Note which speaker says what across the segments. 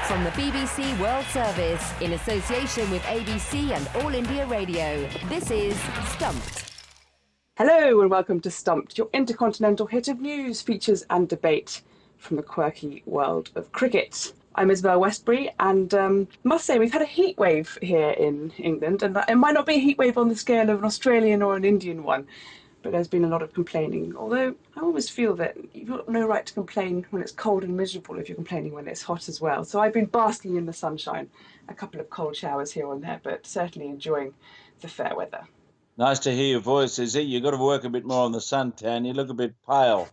Speaker 1: From the BBC World Service, in association with ABC and All India Radio, this is Stumped.
Speaker 2: Hello and welcome to Stumped, your intercontinental hit of news, features and debate from the quirky world of cricket. I'm Izzy Westbury and must say we've had a heat wave here in England, and it might not be a heat wave on the scale of an Australian or an Indian one, but there's been a lot of complaining. Although I always feel that you've got no right to complain when it's cold and miserable if you're complaining when it's hot as well. So I've been basking in the sunshine, a couple of cold showers here and there, but certainly enjoying the fair weather.
Speaker 3: Nice to hear your voice, Izzy. You've got to work a bit more on the suntan. You look a bit pale.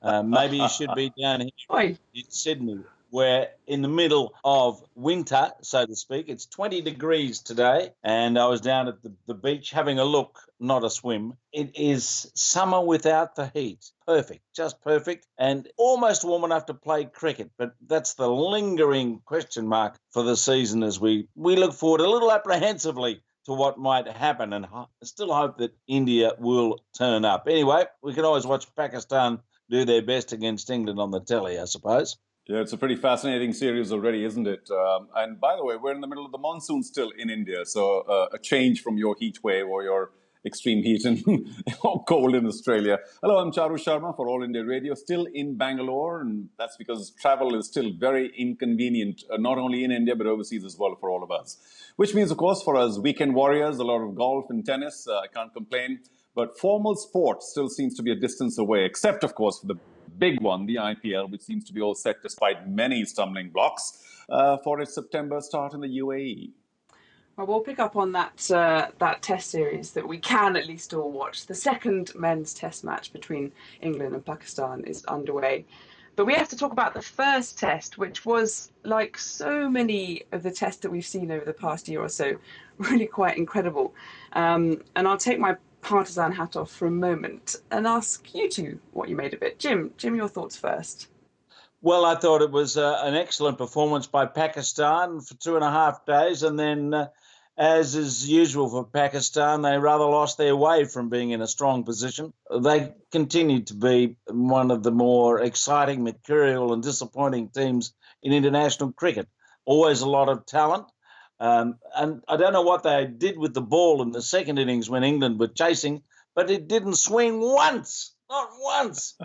Speaker 3: Maybe you should be down here in Sydney. We're in the middle of winter, so to speak. It's 20 degrees today, and I was down at the beach having a look, not a swim. It is summer without the heat. Perfect, just perfect, and almost warm enough to play cricket. But that's the lingering question mark for the season as we look forward a little apprehensively to what might happen, and still hope that India will turn up. Anyway, we can always watch Pakistan do their best against England on the telly, I suppose.
Speaker 4: Yeah, it's a pretty fascinating series already, isn't it? And by the way, we're in the middle of the monsoon still in India, so a change from your heat wave or your extreme heat and cold in Australia. Hello, I'm Charu Sharma for All India Radio, still in Bangalore, and that's because travel is still very inconvenient, not only in India but overseas as well for all of us. Which means, of course, for us weekend warriors, a lot of golf and tennis. I can't complain. But formal sport still seems to be a distance away, except, of course, for the big one, the IPL, which seems to be all set despite many stumbling blocks for its September start in the UAE.
Speaker 2: Well, we'll pick up on that test series that we can at least all watch. The second men's test match between England and Pakistan is underway. But we have to talk about the first test, which was, like so many of the tests that we've seen over the past year or so, really quite incredible. And I'll take my partisan hat off for a moment and ask you two what you made of it. Jim, your thoughts first.
Speaker 3: Well, I thought it was an excellent performance by Pakistan for 2.5 days, and then, as is usual for Pakistan, they rather lost their way from being in a strong position. They continued to be one of the more exciting, mercurial and disappointing teams in international cricket. Always a lot of talent. And I don't know what they did with the ball in the second innings when England were chasing, but it didn't swing once. Not once.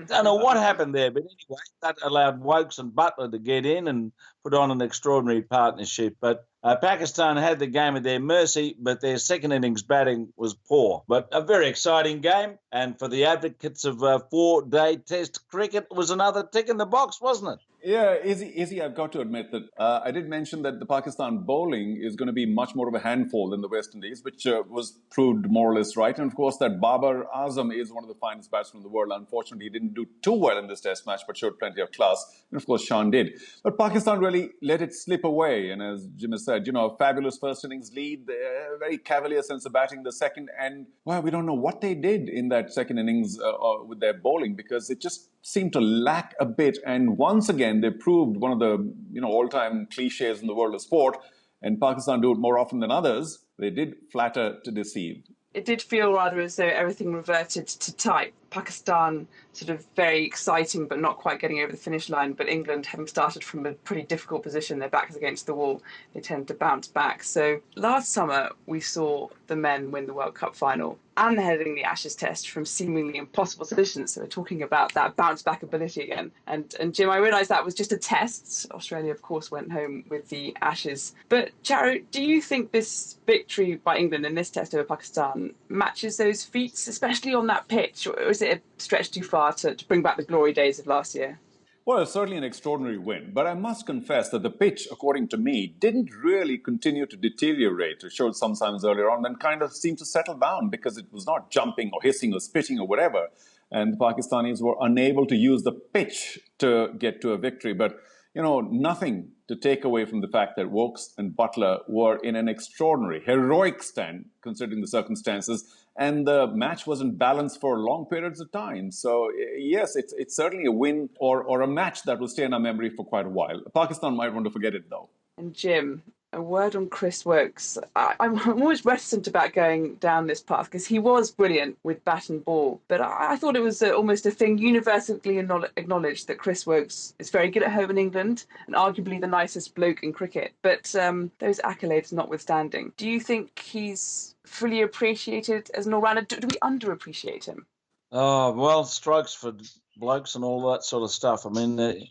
Speaker 3: Don't know what happened there, but anyway, that allowed Woakes and Buttler to get in and put on an extraordinary partnership. But Pakistan had the game at their mercy, but their second innings batting was poor. But a very exciting game, and for the advocates of 4-day test cricket, it was another tick in the box, wasn't it?
Speaker 4: Yeah, Izzy, I've got to admit that I did mention that the Pakistan bowling is going to be much more of a handful than the West Indies, which was proved more or less right. And of course, that Babar Azam is one of the finest batsmen in the world. Unfortunately, he didn't do too well in this test match, but showed plenty of class. And of course, Shan did. But Pakistan really let it slip away. And as Jim has said, a fabulous first innings lead, a very cavalier sense of batting the second. And, well, we don't know what they did in that second innings with their bowling, because it just seemed to lack a bit. And once again, they proved one of the all-time cliches in the world of sport, and Pakistan do it more often than others. They did flatter to deceive.
Speaker 2: It did feel rather as though everything reverted to type. Pakistan sort of very exciting but not quite getting over the finish line, but England, having started from a pretty difficult position, their backs against the wall, they tend to bounce back. So last summer we saw the men win the World Cup final and they're heading the Ashes test from seemingly impossible positions. So we're talking about that bounce back ability again. And Jim, I realised that was just a test. Australia, of course, went home with the Ashes. But Charu, do you think this victory by England in this test over Pakistan matches those feats, especially on that pitch? Or is it a stretch too far to bring back the glory days of last year?
Speaker 4: Well, it's certainly an extraordinary win, but I must confess that the pitch, according to me, didn't really continue to deteriorate. It showed some signs earlier on, then kind of seemed to settle down because it was not jumping or hissing or spitting or whatever. And the Pakistanis were unable to use the pitch to get to a victory. But, nothing to take away from the fact that Woakes and Buttler were in an extraordinary, heroic stand, considering the circumstances, and the match wasn't balanced for long periods of time. So, yes, it's certainly a win or a match that will stay in our memory for quite a while. Pakistan might want to forget it, though.
Speaker 2: And Jim, a word on Chris Woakes. I'm always reticent about going down this path because he was brilliant with bat and ball, but I thought it was almost a thing universally acknowledged that Chris Woakes is very good at home in England and arguably the nicest bloke in cricket. But those accolades notwithstanding, do you think he's fully appreciated as an all-rounder? Do we underappreciate him?
Speaker 3: Oh, well, strokes for blokes and all that sort of stuff. I mean,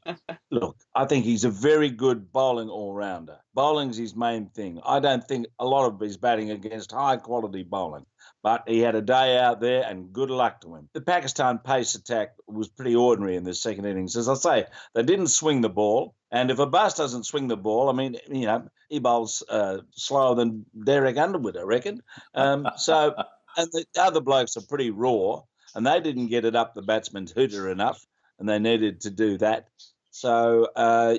Speaker 3: look, I think he's a very good bowling all-rounder. Bowling's his main thing. I don't think a lot of his batting against high-quality bowling, but he had a day out there and good luck to him. The Pakistan pace attack was pretty ordinary in the second innings. As I say, they didn't swing the ball, and if Abbas doesn't swing the ball, I mean, you know, he bowls slower than Derek Underwood, I reckon. And the other blokes are pretty raw, and they didn't get it up the batsman's hooter enough, and they needed to do that. So,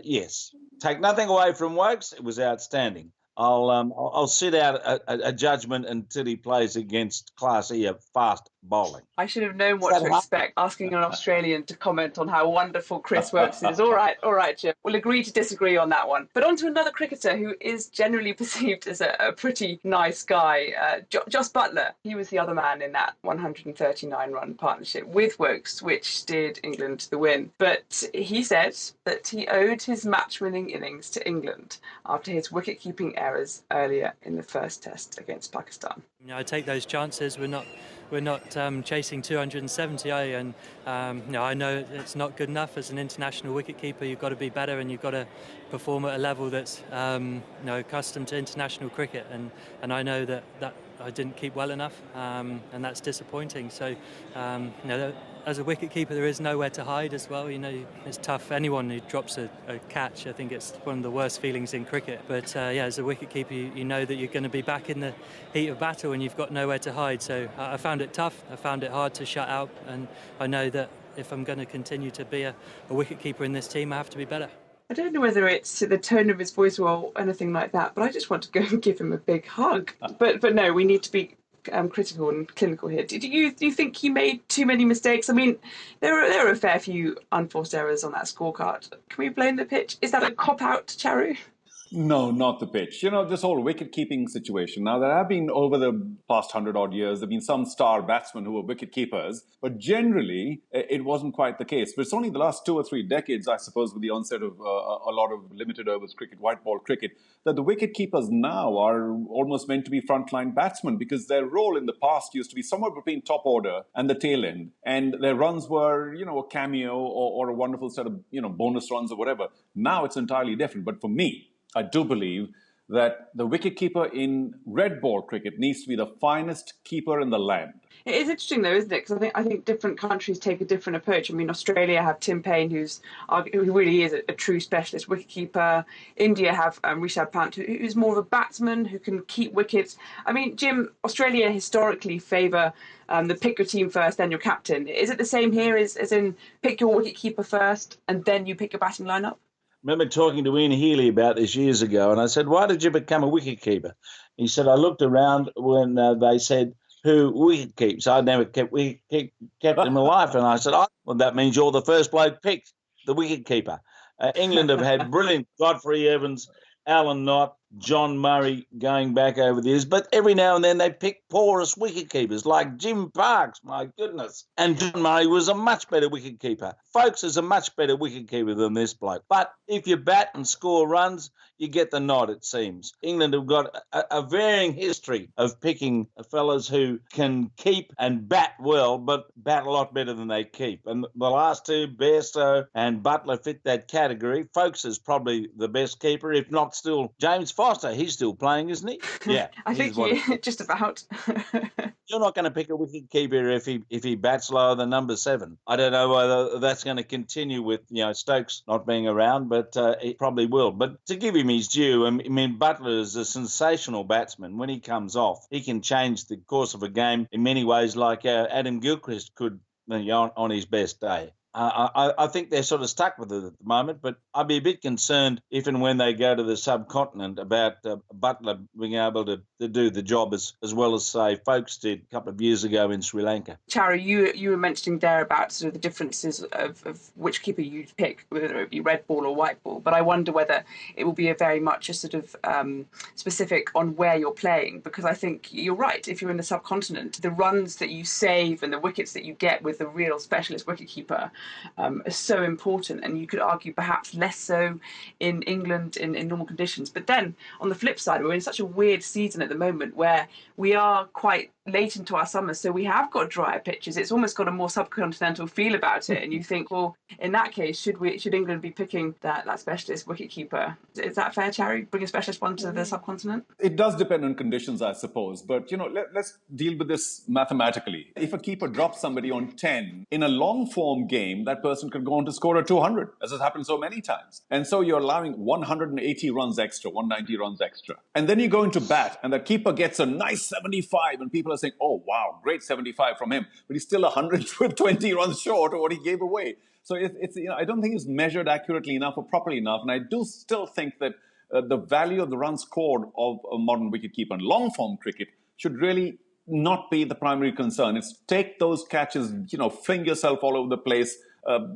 Speaker 3: yes, take nothing away from Woakes. It was outstanding. I'll sit out a judgment until he plays against Class E of fast bowling.
Speaker 2: I should have known what to expect, asking an Australian to comment on how wonderful Chris Woakes is. All right, Jim. We'll agree to disagree on that one. But on to another cricketer who is generally perceived as a pretty nice guy, Jos Buttler. He was the other man in that 139-run partnership with Woakes, which steered England to the win. But he said that he owed his match-winning innings to England after his wicket-keeping errors earlier in the first test against Pakistan.
Speaker 5: You know, I take those chances. We're not chasing 270, and I know it's not good enough as an international wicketkeeper. You've got to be better, and you've got to perform at a level that's accustomed to international cricket. And I know that I didn't keep well enough, and that's disappointing. So, as a wicketkeeper, there is nowhere to hide as well. You know, it's tough. Anyone who drops a catch, I think it's one of the worst feelings in cricket. But as a wicketkeeper, you know that you're going to be back in the heat of battle, and you've got nowhere to hide. So I found it tough. I found it hard to shut out, and I know that if I'm going to continue to be a wicketkeeper in this team, I have to be better.
Speaker 2: I don't know whether it's the tone of his voice or anything like that, but I just want to go and give him a big hug. But no, we need to be critical and clinical here. Do you think he made too many mistakes? I mean, there are a fair few unforced errors on that scorecard. Can we blame the pitch? Is that a cop-out, Charu?
Speaker 4: No, not the pitch. You know, this whole wicket-keeping situation. Now, there have been, over the past 100-odd years, there have been some star batsmen who were wicket-keepers, but generally, it wasn't quite the case. But it's only the last 2 or 3 decades, I suppose, with the onset of a lot of limited overs cricket, white ball cricket, that the wicket-keepers now are almost meant to be frontline batsmen, because their role in the past used to be somewhere between top order and the tail end. And their runs were, a cameo or a wonderful set of, bonus runs or whatever. Now it's entirely different. But for me, I do believe that the wicketkeeper in red ball cricket needs to be the finest keeper in the land.
Speaker 2: It is interesting, though, isn't it? Because I think different countries take a different approach. I mean, Australia have Tim Payne, who really is a true specialist wicketkeeper. India have Rishabh Pant, who's more of a batsman who can keep wickets. I mean, Jim, Australia historically favour the pick your team first, then your captain. Is it the same here, as in pick your wicketkeeper first and then you pick your batting lineup?
Speaker 3: I remember talking to Ian Healy about this years ago, and I said, why did you become a wicketkeeper? He said, I looked around when they said, who wicket keeps? I'd never kept in my life. And I said, well, that means you're the first bloke picked, the wicketkeeper. England have had brilliant Godfrey Evans, Alan Knott, John Murray going back over the years, but every now and then they pick porous wicketkeepers like Jim Parks, my goodness. And John Murray was a much better wicketkeeper. Folks is a much better wicketkeeper than this bloke. But if you bat and score runs, you get the nod, it seems. England have got a varying history of picking fellas who can keep and bat well, but bat a lot better than they keep. And the last two, Bairstow and Buttler, fit that category. Folks is probably the best keeper, if not still James Foster. He's still playing, isn't he? Yeah.
Speaker 2: I think just about.
Speaker 3: You're not going to pick a wicket keeper if he bats lower than number 7. I don't know whether that's going to continue with Stokes not being around, but it probably will. But to give him his due, I mean, Buttler is a sensational batsman. When he comes off, he can change the course of a game in many ways, like Adam Gilchrist could on his best day. I think they're sort of stuck with it at the moment, but I'd be a bit concerned if and when they go to the subcontinent about Buttler being able to do the job as well as, say, Woakes did a couple of years ago in Sri Lanka.
Speaker 2: Charu, you were mentioning there about sort of the differences of which keeper you'd pick, whether it be red ball or white ball, but I wonder whether it will be a very much a sort of specific on where you're playing, because I think you're right. If you're in the subcontinent, the runs that you save and the wickets that you get with the real specialist wicketkeeper are so important, and you could argue perhaps less so in England in normal conditions. But then on the flip side, we're in such a weird season at the moment where we are quite late into our summer, so we have got drier pitches. It's almost got a more subcontinental feel about it, and you think, well, in that case, should England be picking that specialist wicketkeeper? Is that fair, Charu? Bring a specialist one to the subcontinent?
Speaker 4: It does depend on conditions, I suppose. But, let's deal with this mathematically. If a keeper drops somebody on 10, in a long-form game, that person could go on to score a 200, as has happened so many times. And so you're allowing 180 runs extra, 190 runs extra. And then you go into bat, and the keeper gets a nice 75, and people are saying, oh, wow, great 75 from him. But he's still 120 runs short of what he gave away. So it's I don't think it's measured accurately enough or properly enough. And I do still think that the value of the runs scored of a modern wicketkeeper in long-form cricket should really not be the primary concern. It's take those catches, fling yourself all over the place,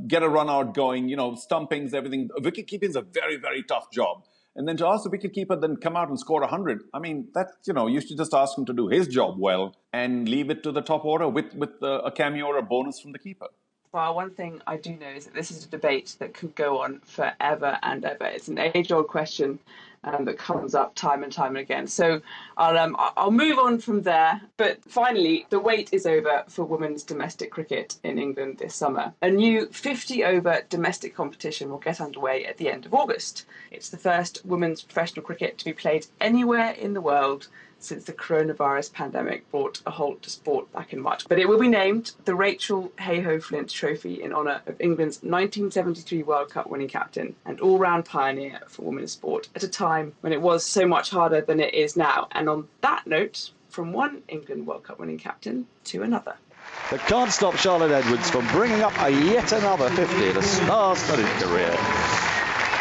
Speaker 4: get a run out going, stumpings, everything. Wicketkeeping is a very, very tough job. And then to ask the wicketkeeper then come out and score 100, I mean, that, you should just ask him to do his job well and leave it to the top order with a cameo or a bonus from the keeper.
Speaker 2: Well, one thing I do know is that this is a debate that could go on forever and ever. It's an age-old question that comes up time and time again. So I'll move on from there. But finally, the wait is over for women's domestic cricket in England this summer. A new 50-over domestic competition will get underway at the end of August. It's the first women's professional cricket to be played anywhere in the world since the coronavirus pandemic brought a halt to sport back in March. But it will be named the Rachel Hayhoe-Flint Trophy in honour of England's 1973 World Cup winning captain and all-round pioneer for women's sport at a time when it was so much harder than it is now. And on that note, from one England World Cup winning captain to another.
Speaker 6: But can't stop Charlotte Edwards from bringing up yet another 50 in a star-studded career.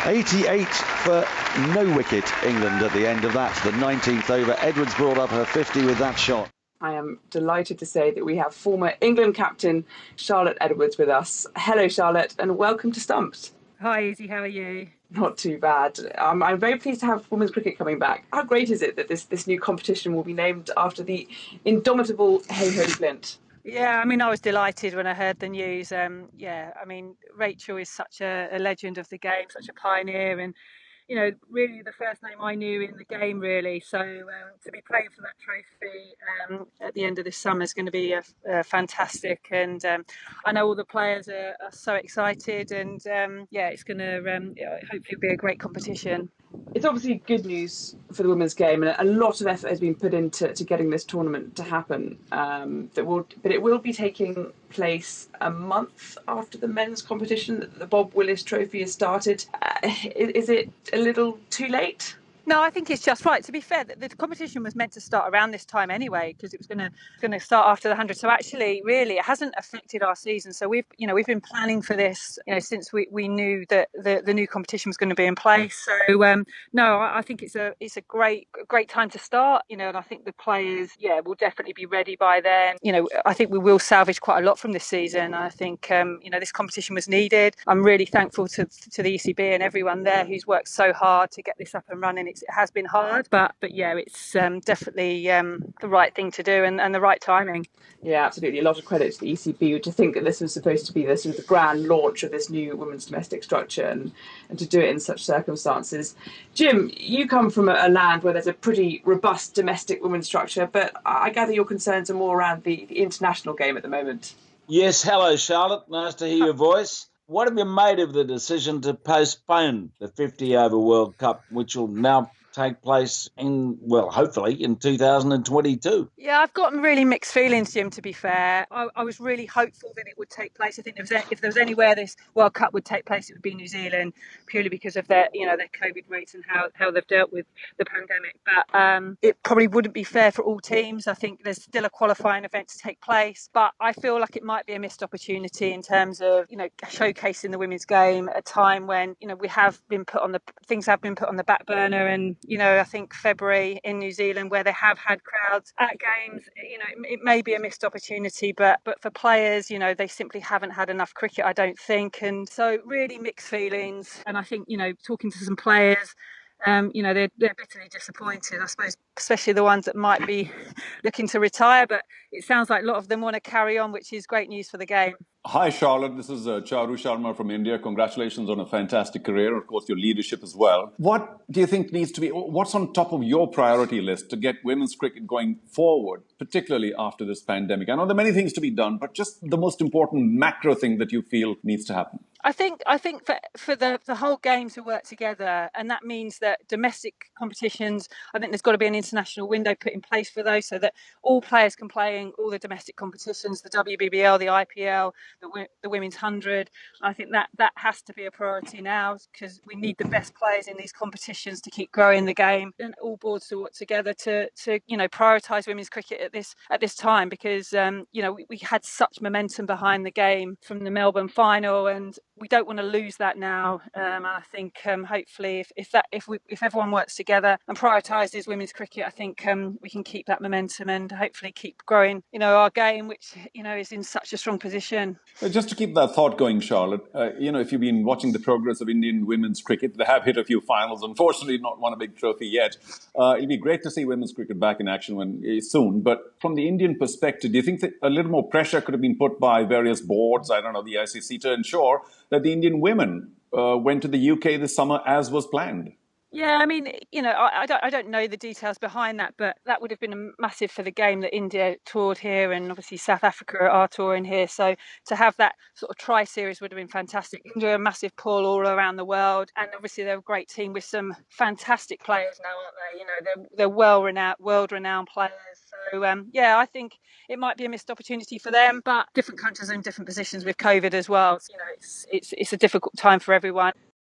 Speaker 6: 88 for no wicket, England at the end of that. The 19th over. Edwards brought up her 50 with that shot.
Speaker 2: I am delighted to say that we have former England captain Charlotte Edwards with us. Hello, Charlotte, and welcome to Stumped.
Speaker 7: Hi, Izzy. How are you?
Speaker 2: Not too bad. I'm very pleased to have women's cricket coming back. How great is it that this new competition will be named after the indomitable Hayhoe-Flint?
Speaker 7: Yeah, I mean, I was delighted when I heard the news. Rachel is such a legend of the game, such a pioneer, and really the first name I knew in the game, really. So to be playing for that trophy at the end of this summer is going to be fantastic. And I know all the players are so excited, and it's going to hopefully be a great competition.
Speaker 2: It's obviously good news for the women's game, and a lot of effort has been put into getting this tournament to happen. But it will be taking place a month after the men's competition. The Bob Willis Trophy has started. Is it a little too late?
Speaker 7: No, I think it's just right. To be fair, the competition was meant to start around this time anyway, because it was going to start after the 100. So actually, really, it hasn't affected our season. So we've been planning for this, since we knew that the new competition was going to be in place. So I think it's a great time to start. And I think the players, will definitely be ready by then. I think we will salvage quite a lot from this season. I think this competition was needed. I'm really thankful to the ECB and everyone there who's worked so hard to get this up and running. It has been hard, but it's definitely the right thing to do and the right timing.
Speaker 2: Yeah, absolutely. A lot of credit to the ECB to think that this was supposed to be the grand launch of this new women's domestic structure and to do it in such circumstances. Jim, you come from a land where there's a pretty robust domestic women's structure, but I gather your concerns are more around the international game at the moment.
Speaker 3: Yes, hello, Charlotte. Nice to hear your voice. What have you made of the decision to postpone the 50-over World Cup, which will now take place hopefully in 2022.
Speaker 7: Yeah, I've got really mixed feelings, Jim, to be fair. I was really hopeful that it would take place. I think if there was anywhere this World Cup would take place, it would be New Zealand, purely because of their COVID rates and how they've dealt with the pandemic. But it probably wouldn't be fair for all teams. I think there's still a qualifying event to take place, but I feel like it might be a missed opportunity in terms of, showcasing the women's game at a time when, things have been put on the back burner. And, I think February in New Zealand, where they have had crowds at games, it may be a missed opportunity, but for players, they simply haven't had enough cricket, I don't think. And so really mixed feelings. And I think, talking to some players, they're bitterly disappointed, I suppose, especially the ones that might be looking to retire. But it sounds like a lot of them want to carry on, which is great news for the game.
Speaker 4: Hi, Charlotte. This is Charu Sharma from India. Congratulations on a fantastic career. Of course, your leadership as well. What do you think what's on top of your priority list to get women's cricket going forward, particularly after this pandemic? I know there are many things to be done, but just the most important macro thing that you feel needs to happen.
Speaker 7: I think for the whole game to work together, and that means that domestic competitions, I think there's got to be an international window put in place for those, so that all players can play in all the domestic competitions, the WBBL, the IPL, the Women's 100. I think that has to be a priority now, because we need the best players in these competitions to keep growing the game, and all boards to work together to prioritise women's cricket at this time, because we had such momentum behind the game from the Melbourne final, and we don't want to lose that now. I think hopefully if everyone works together and prioritises women's cricket, I think we can keep that momentum and hopefully keep growing our game, which is in such a strong position.
Speaker 4: Just to keep that thought going, Charlotte, if you've been watching the progress of Indian women's cricket, they have hit a few finals, unfortunately not won a big trophy yet. It'll be great to see women's cricket back in action soon. But from the Indian perspective, do you think that a little more pressure could have been put by various boards, I don't know, the ICC, to ensure that the Indian women went to the UK this summer as was planned?
Speaker 7: Yeah, I mean, I don't know the details behind that, but that would have been massive for the game that India toured here, and obviously South Africa are touring here. So to have that sort of tri-series would have been fantastic. India are a massive pull all around the world, and obviously they're a great team with some fantastic players now, aren't they? They're world-renowned players. So I think it might be a missed opportunity for them, but different countries are in different positions with COVID as well. So, it's a difficult time for everyone.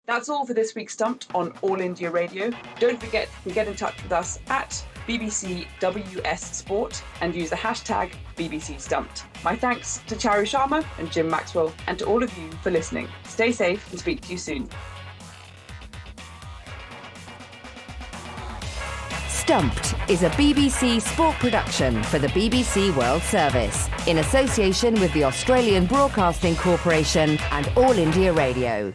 Speaker 2: That's all for this week's Stumped on All India Radio. Don't forget you can get in touch with us at BBC WS Sport and use the hashtag BBC Stumped. My thanks to Charu Sharma and Jim Maxwell, and to all of you for listening. Stay safe and speak to you soon.
Speaker 1: Stumped is a BBC sport production for the BBC World Service in association with the Australian Broadcasting Corporation and All India Radio.